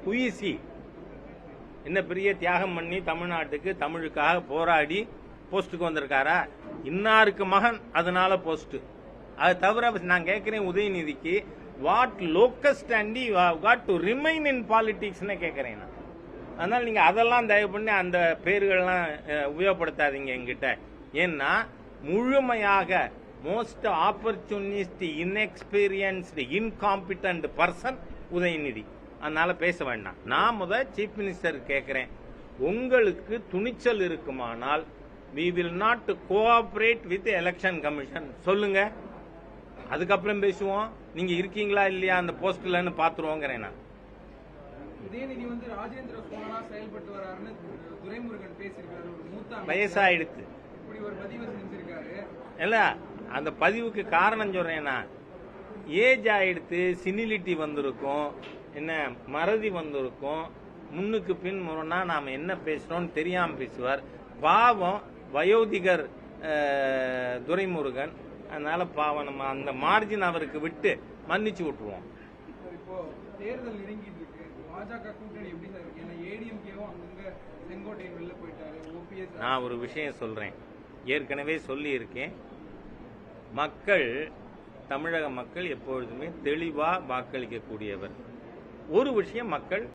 குயிசி என்ன பெரிய தியாகம் பண்ணி தமிழ்நாட்டுக்கு தமிழுக்காக போராடி போஸ்ட்டுக்கு வந்திருக்காரா? இன்னாருக்கு மகன் அதனால போஸ்ட். அது தவிர நான் கேட்கிறேன் உதயநிதிக்கு what locus standi got to remain in பாலிடிக்ஸ்னு கேட்கிறேன் நான். அதனால நீங்க அதெல்லாம் தயவு பண்ணி அந்த பேர்கள்லாம் உபயோகப்படுத்தாதீங்க என்கிட்ட. ஏன்னா முழுமையாக most opportunist inexperienced incompetent person Udhayanidhi. அதனால பேச வேண்டாம். நான் சீஃப் மினிஸ்டர் கேட்கிறேன், உங்களுக்கு துணிச்சல் இருக்குமானால் we will not cooperate with the election commission சொல்லுங்க, அதுக்கப்புறம் பேசுவோம். நீங்க இருக்கீங்களா இல்லையா அந்த போஸ்ட்லன்னு பாத்துருவோங்கிறேன் நான். உதயநிதி ராஜேந்திர சோழனா செயல்பட்டு வராருன்னு துரைமுருகன் பேசியிருக்காரு. வயசாயிடுத்து இப்படி ஒரு பதிவு செஞ்சிருக்காரு. இல்ல அந்த பதிவுக்கு காரணம் சொல்றேன்னா, ஏஜ் ஆயிடுத்து, சினிலிட்டி வந்திருக்கும், என்ன மறதி வந்திருக்கும், முன்னுக்கு பின் முரணா நாம என்ன பேசுறோம்னு தெரியாம பேசுவார். பாவம் வயோதிகர் துரைமுருகன். அதனால பாவம் நம்ம அந்த மார்ஜின் அவருக்கு விட்டு மன்னிச்சு விட்டுருவோம். இப்போ தேர்தல் நெருங்கிட்டு இருக்கு. பாஜக கூட்டணி எப்படி சார் இருக்கு? ஏன்னா ஏடிஎம்கேவும் அங்கங்க செங்கோட்டையன் வெளில போயிட்டாரு. ஓபிஎஸ் நான் ஒரு விஷயம் சொல்றேன், ஏற்கனவே சொல்லி இருக்கேன். மக்கள், தமிழக மக்கள் எப்பொழுதுமே தெளிவா வாக்களிக்கக்கூடியவர். ஒரு விஷயம் மக்கள்